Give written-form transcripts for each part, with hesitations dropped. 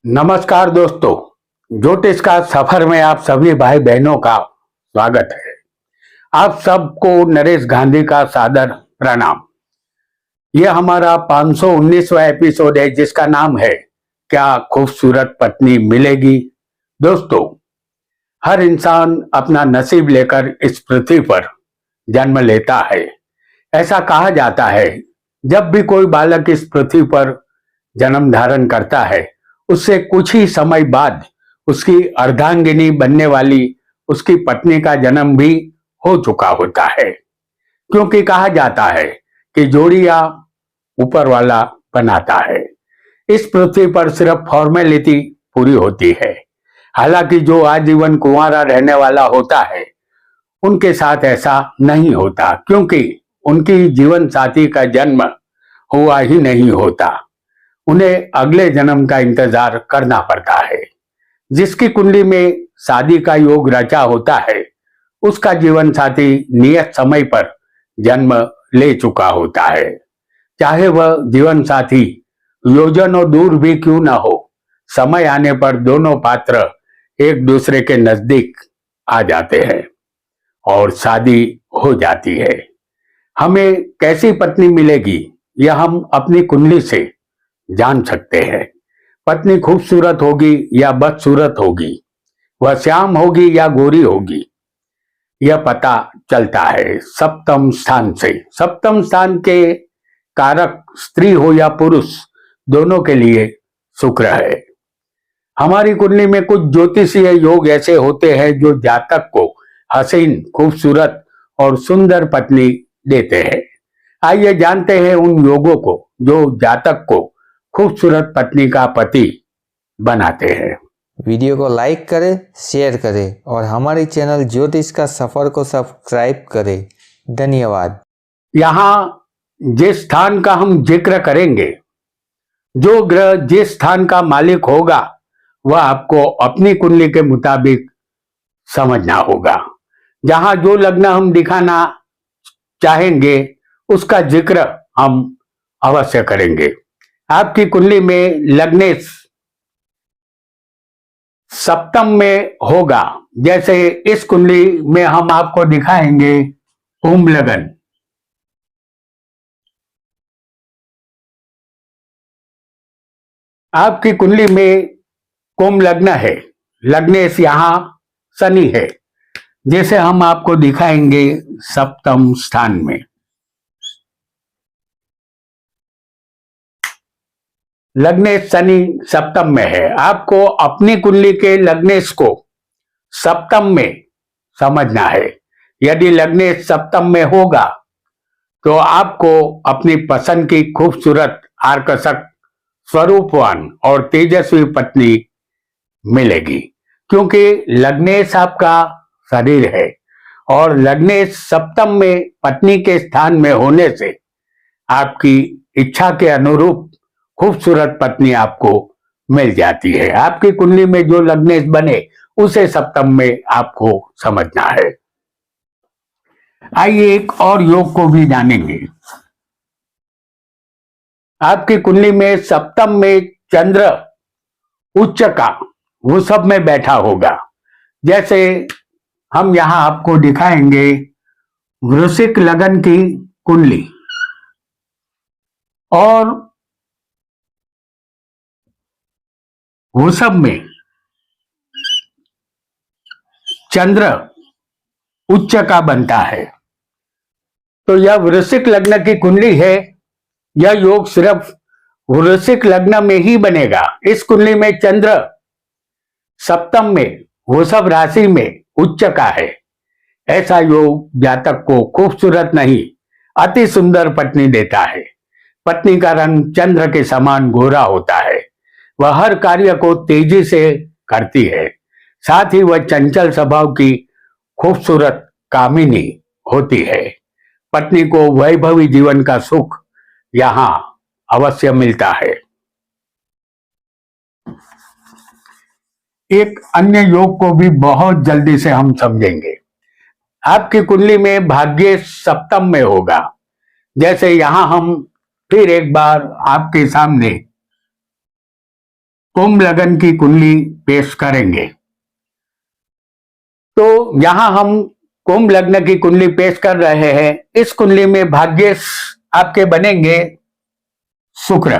नमस्कार दोस्तों, ज्योतिष का सफर में आप सभी भाई बहनों का स्वागत है। आप सबको नरेश गांधी का सादर प्रणाम। यह हमारा 519वां एपिसोड है जिसका नाम है क्या खूबसूरत पत्नी मिलेगी। दोस्तों, हर इंसान अपना नसीब लेकर इस पृथ्वी पर जन्म लेता है। ऐसा कहा जाता है जब भी कोई बालक इस पृथ्वी पर जन्म धारण करता है उससे कुछ ही समय बाद उसकी अर्धांगिनी बनने वाली उसकी पत्नी का जन्म भी हो चुका होता है, क्योंकि कहा जाता है कि जोड़ियां ऊपर वाला बनाता है। इस पृथ्वी पर सिर्फ फॉर्मेलिटी पूरी होती है। हालांकि जो आजीवन कुंवारा रहने वाला होता है उनके साथ ऐसा नहीं होता, क्योंकि उनकी जीवन साथी का जन्म हुआ ही नहीं होता। उन्हें अगले जन्म का इंतजार करना पड़ता है। जिसकी कुंडली में शादी का योग रचा होता है उसका जीवन साथी नियत समय पर जन्म ले चुका होता है। चाहे वह जीवन साथी योजनों दूर भी क्यों न हो, समय आने पर दोनों पात्र एक दूसरे के नजदीक आ जाते हैं और शादी हो जाती है। हमें कैसी पत्नी मिलेगी यह हम अपनी कुंडली से जान सकते हैं। पत्नी खूबसूरत होगी या बदसूरत होगी, वह श्याम होगी या गोरी होगी, यह पता चलता है सप्तम स्थान से। सप्तम स्थान के कारक स्त्री हो या पुरुष दोनों के लिए शुक्र है। हमारी कुंडली में कुछ ज्योतिषीय योग ऐसे होते हैं जो जातक को हसीन, खूबसूरत और सुंदर पत्नी देते हैं। आइए जानते हैं उन योगों को जो जातक को खूबसूरत पत्नी का पति बनाते हैं। वीडियो को लाइक करें, शेयर करें और हमारे चैनल ज्योतिष का सफर को सब्सक्राइब करें। धन्यवाद। यहाँ जिस स्थान का हम जिक्र करेंगे, जो ग्रह जिस स्थान का मालिक होगा वह आपको अपनी कुंडली के मुताबिक समझना होगा। जहां जो लग्न हम दिखाना चाहेंगे उसका जिक्र हम अवश्य करेंगे। आपकी कुंडली में लग्नेश सप्तम में होगा, जैसे इस कुंडली में हम आपको दिखाएंगे कुंभ लगन। आपकी कुंडली में कुंभ लग्न है, लग्नेश यहां शनि है, जैसे हम आपको दिखाएंगे सप्तम स्थान में। लग्नेश शनि सप्तम में है। आपको अपनी कुंडली के लग्नेश को सप्तम में समझना है। यदि लग्नेश सप्तम में होगा तो आपको अपनी पसंद की खूबसूरत, आकर्षक, स्वरूपवान और तेजस्वी पत्नी मिलेगी, क्योंकि लग्नेश आपका शरीर है और लग्नेश सप्तम में पत्नी के स्थान में होने से आपकी इच्छा के अनुरूप खूबसूरत पत्नी आपको मिल जाती है। आपकी कुंडली में जो लग्नेश बने उसे सप्तम में आपको समझना है। आइए एक और योग को भी जानेंगे। आपकी कुंडली में सप्तम में चंद्र उच्च का वृषभ में बैठा होगा, जैसे हम यहां आपको दिखाएंगे वृश्चिक लगन की कुंडली, और वृषभ में चंद्र उच्च का बनता है। तो यह वृश्चिक लग्न की कुंडली है। यह योग सिर्फ वृश्चिक लग्न में ही बनेगा। इस कुंडली में चंद्र सप्तम में वृषभ राशि में उच्च का है। ऐसा योग जातक को खूबसूरत नहीं, अति सुंदर पत्नी देता है। पत्नी का रंग चंद्र के समान गोरा होता है। वह हर कार्य को तेजी से करती है, साथ ही वह चंचल स्वभाव की खूबसूरत कामिनी होती है। पत्नी को वैभवी जीवन का सुख यहां अवश्य मिलता है। एक अन्य योग को भी बहुत जल्दी से हम समझेंगे। आपकी कुंडली में भाग्य सप्तम में होगा, जैसे यहां हम फिर एक बार आपके सामने कुंभ लगन की कुंडली पेश करेंगे। तो यहां हम कुंभ लग्न की कुंडली पेश कर रहे हैं। इस कुंडली में भाग्येश आपके बनेंगे शुक्र,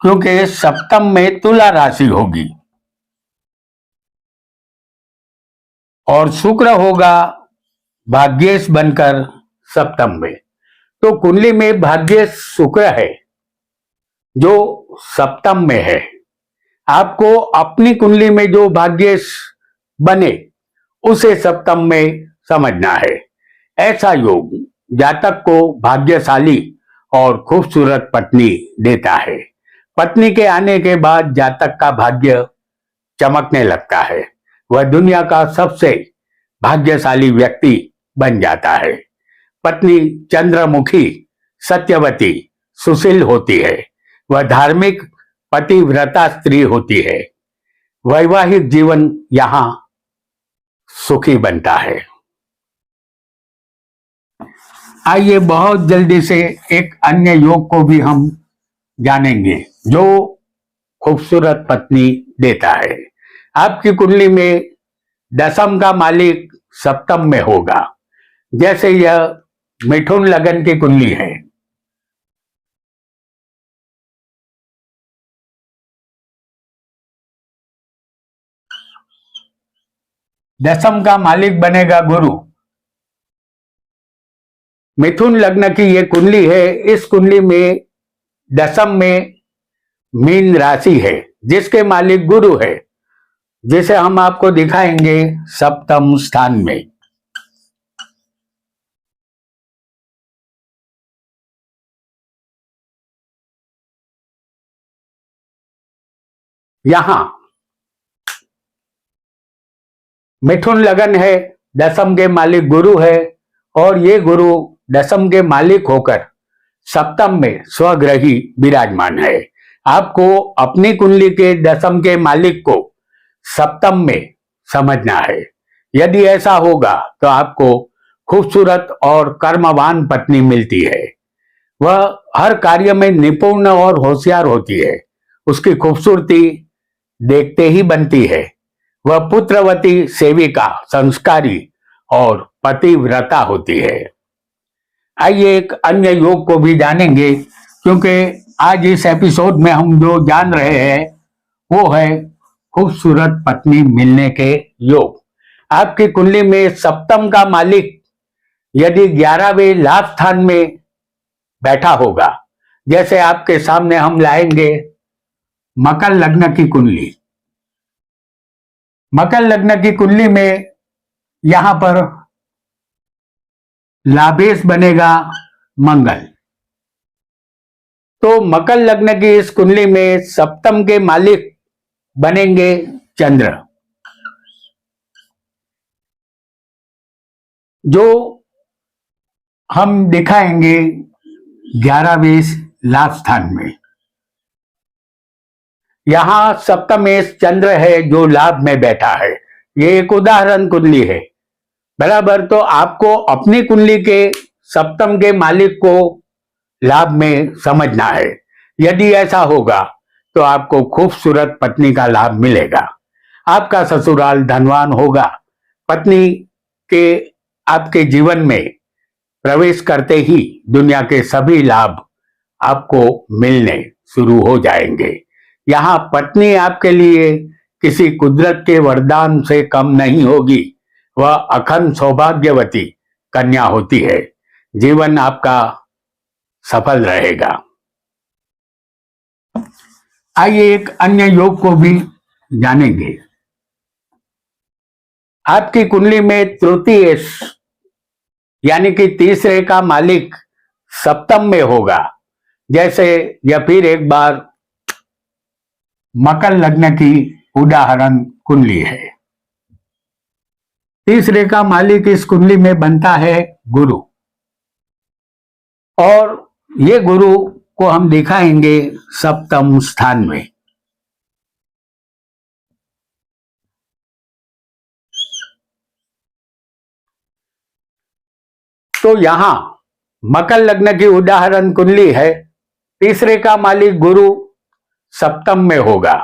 क्योंकि सप्तम में तुला राशि होगी और शुक्र होगा भाग्येश बनकर सप्तम में। तो कुंडली में भाग्येश शुक्र है जो सप्तम में है। आपको अपनी कुंडली में जो भाग्येश बने उसे सप्तम में समझना है। ऐसा योग जातक को भाग्यशाली और खूबसूरत पत्नी देता है। पत्नी के आने के बाद जातक का भाग्य चमकने लगता है। वह दुनिया का सबसे भाग्यशाली व्यक्ति बन जाता है। पत्नी चंद्रमुखी, सत्यवती, सुशील होती है। वह धार्मिक पतिव्रता स्त्री होती है। वैवाहिक जीवन यहां सुखी बनता है। आइए बहुत जल्दी से एक अन्य योग को भी हम जानेंगे जो खूबसूरत पत्नी देता है। आपकी कुंडली में दशम का मालिक सप्तम में होगा। जैसे यह मिथुन लगन की कुंडली है। दशम का मालिक बनेगा गुरु। मिथुन लग्न की यह कुंडली है। इस कुंडली में दशम में मीन राशि है जिसके मालिक गुरु है, जिसे हम आपको दिखाएंगे सप्तम स्थान में। यहां मिथुन लगन है, दशम के मालिक गुरु है और ये गुरु दशम के मालिक होकर सप्तम में स्वग्रही विराजमान है। आपको अपनी कुंडली के दशम के मालिक को सप्तम में समझना है। यदि ऐसा होगा तो आपको खूबसूरत और कर्मवान पत्नी मिलती है। वह हर कार्य में निपुण और होशियार होती है। उसकी खूबसूरती देखते ही बनती है। वह पुत्रवती, सेविका, संस्कारी और पतिव्रता होती है। आइए एक अन्य योग को भी जानेंगे, क्योंकि आज इस एपिसोड में हम जो जान रहे हैं वो है खूबसूरत पत्नी मिलने के योग। आपकी कुंडली में सप्तम का मालिक यदि 11वें लाभ स्थान में बैठा होगा, जैसे आपके सामने हम लाएंगे मकर लग्न की कुंडली। मकर लग्न की कुंडली में यहां पर लाभेश बनेगा मंगल। तो मकर लग्न की इस कुंडली में सप्तम के मालिक बनेंगे चंद्र, जो हम दिखाएंगे 11वें लाभ स्थान में। यहां सप्तमेश चंद्र है जो लाभ में बैठा है। ये एक उदाहरण कुंडली है बराबर। तो आपको अपनी कुंडली के सप्तम के मालिक को लाभ में समझना है। यदि ऐसा होगा तो आपको खूबसूरत पत्नी का लाभ मिलेगा। आपका ससुराल धनवान होगा। पत्नी के आपके जीवन में प्रवेश करते ही दुनिया के सभी लाभ आपको मिलने शुरू हो जाएंगे। यहाँ पत्नी आपके लिए किसी कुदरत के वरदान से कम नहीं होगी। वह अखंड सौभाग्यवती कन्या होती है। जीवन आपका सफल रहेगा। आइए एक अन्य योग को भी जानेंगे। आपकी कुंडली में तृतीय यानी कि तीसरे का मालिक सप्तम में होगा। जैसे यह फिर एक बार मकर लग्न की उदाहरण कुंडली है। तीसरे का मालिक इस कुंडली में बनता है गुरु, और ये गुरु को हम दिखाएंगे सप्तम स्थान में। तो यहां मकर लग्न की उदाहरण कुंडली है। तीसरे का मालिक गुरु सप्तम में होगा।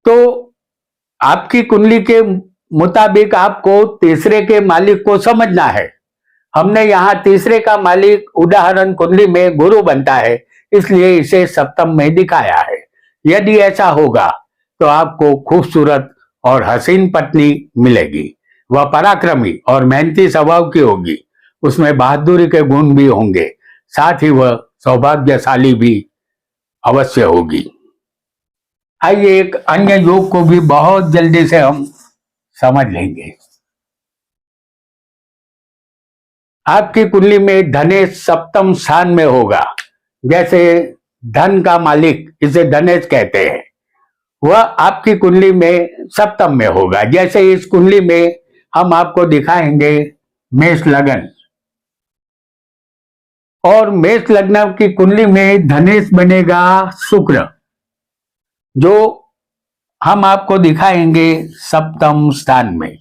तो आपकी कुंडली के मुताबिक आपको तीसरे के मालिक को समझना है। हमने यहाँ तीसरे का मालिक उदाहरण कुंडली में गुरु बनता है, इसलिए इसे सप्तम में दिखाया है। यदि ऐसा होगा तो आपको खूबसूरत और हसीन पत्नी मिलेगी। वह पराक्रमी और मेहनती स्वभाव की होगी। उसमें बहादुरी के गुण भी होंगे, साथ ही वह सौभाग्यशाली भी अवश्य होगी। आइए एक अन्य योग को भी बहुत जल्दी से हम समझ लेंगे। आपकी कुंडली में धनेश सप्तम स्थान में होगा। जैसे धन का मालिक, इसे धनेश कहते हैं, वह आपकी कुंडली में सप्तम में होगा। जैसे इस कुंडली में हम आपको दिखाएंगे मेष लग्न, और मेष लग्न की कुंडली में धनेश बनेगा शुक्र, जो हम आपको दिखाएंगे सप्तम स्थान में।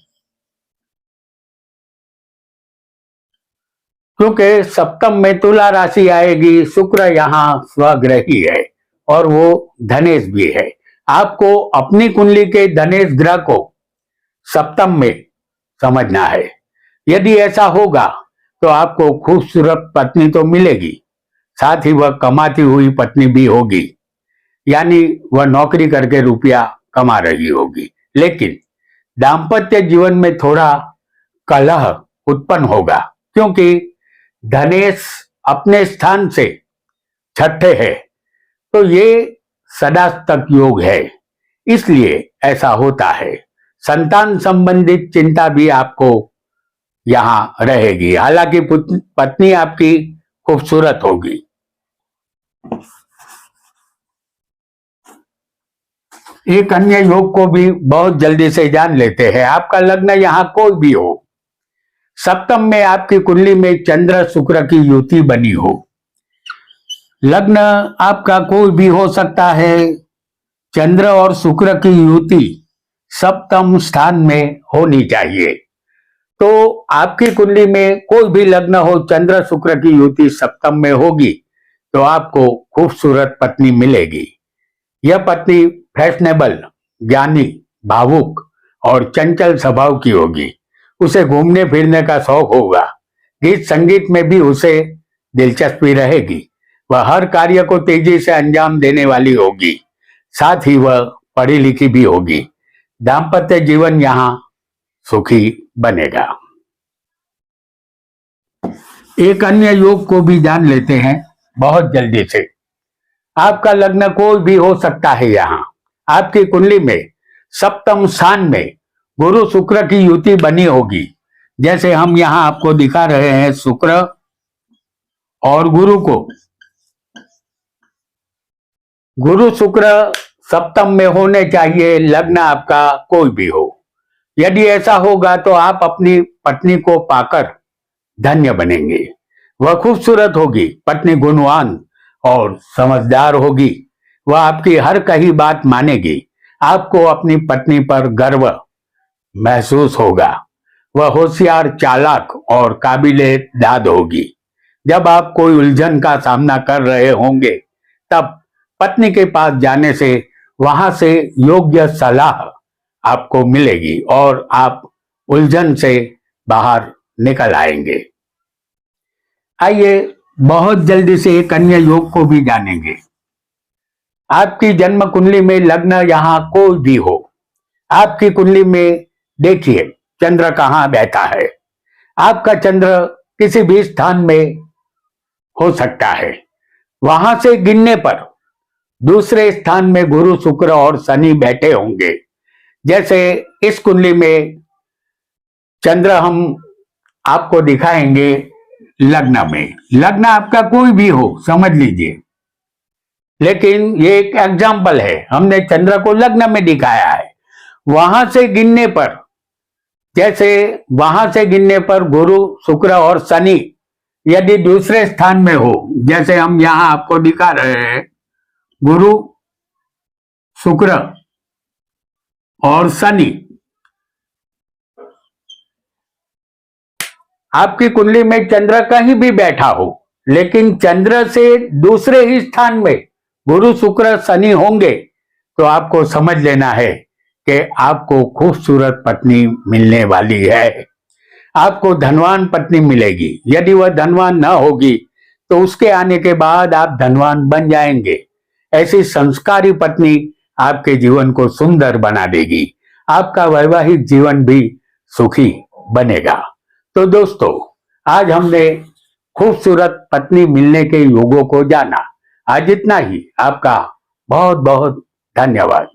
क्योंकि सप्तम में तुला राशि आएगी, शुक्र यहाँ स्वग्रही है और वो धनेश भी है। आपको अपनी कुंडली के धनेश ग्रह को सप्तम में समझना है। यदि ऐसा होगा तो आपको खूबसूरत पत्नी तो मिलेगी, साथ ही वह कमाती हुई पत्नी भी होगी, यानी वह नौकरी करके रुपया कमा रही होगी। लेकिन दाम्पत्य जीवन में थोड़ा कलह उत्पन्न होगा, क्योंकि धनेश अपने स्थान से छठे है, तो ये सदा तक योग है, इसलिए ऐसा होता है। संतान संबंधित चिंता भी आपको यहां रहेगी। हालांकि पत्नी आपकी खूबसूरत होगी। एक अन्य योग को भी बहुत जल्दी से जान लेते हैं। आपका लग्न यहां कोई भी हो, सप्तम में आपकी कुंडली में चंद्र शुक्र की युति बनी हो। लग्न आपका कोई भी हो सकता है, चंद्र और शुक्र की युति सप्तम स्थान में होनी चाहिए। तो आपकी कुंडली में कोई भी लग्न हो, चंद्र शुक्र की युति सप्तम में होगी तो आपको खूबसूरत पत्नी मिलेगी। यह पत्नी फैशनेबल, ज्ञानी, भावुक और चंचल स्वभाव की होगी। उसे घूमने फिरने का शौक होगा। गीत संगीत में भी उसे दिलचस्पी रहेगी। वह हर कार्य को तेजी से अंजाम देने वाली होगी, साथ ही वह पढ़ी लिखी भी होगी। दाम्पत्य जीवन यहाँ सुखी बनेगा। एक अन्य योग को भी जान लेते हैं बहुत जल्दी से। आपका लग्न कोई भी हो सकता है। यहाँ आपकी कुंडली में सप्तम स्थान में गुरु शुक्र की युति बनी होगी। जैसे हम यहाँ आपको दिखा रहे हैं शुक्र और गुरु को। गुरु शुक्र सप्तम में होने चाहिए, लग्न आपका कोई भी हो। यदि ऐसा होगा तो आप अपनी पत्नी को पाकर धन्य बनेंगे। वह खूबसूरत होगी, पत्नी गुणवान और समझदार होगी। वह आपकी हर कही बात मानेगी। आपको अपनी पत्नी पर गर्व महसूस होगा। वह होशियार, चालाक और काबिले दाद होगी। जब आप कोई उलझन का सामना कर रहे होंगे तब पत्नी के पास जाने से वहां से योग्य सलाह आपको मिलेगी और आप उलझन से बाहर निकल आएंगे। आइए बहुत जल्दी से एक अन्य योग को भी जानेंगे। आपकी जन्म कुंडली में लग्न यहाँ कोई भी हो, आपकी कुंडली में देखिए चंद्र कहाँ बैठा है। आपका चंद्र किसी भी स्थान में हो सकता है। वहां से गिनने पर दूसरे स्थान में गुरु शुक्र और शनि बैठे होंगे। जैसे इस कुंडली में चंद्र हम आपको दिखाएंगे लग्न में। लग्न आपका कोई भी हो, समझ लीजिए, लेकिन ये एक एग्जाम्पल है, हमने चंद्र को लग्न में दिखाया है। वहां से गिनने पर, जैसे वहां से गिनने पर गुरु शुक्र और शनि यदि दूसरे स्थान में हो, जैसे हम यहां आपको दिखा रहे हैं गुरु शुक्र और शनि, आपकी कुंडली में चंद्र कहीं भी बैठा हो, लेकिन चंद्र से दूसरे ही स्थान में गुरु शुक्र शनि होंगे तो आपको समझ लेना है कि आपको खूबसूरत पत्नी मिलने वाली है। आपको धनवान पत्नी मिलेगी। यदि वह धनवान न होगी तो उसके आने के बाद आप धनवान बन जाएंगे। ऐसी संस्कारी पत्नी आपके जीवन को सुंदर बना देगी। आपका वैवाहिक जीवन भी सुखी बनेगा। तो दोस्तों, आज हमने खूबसूरत पत्नी मिलने के योगों को जाना। आज इतना ही। आपका बहुत बहुत धन्यवाद।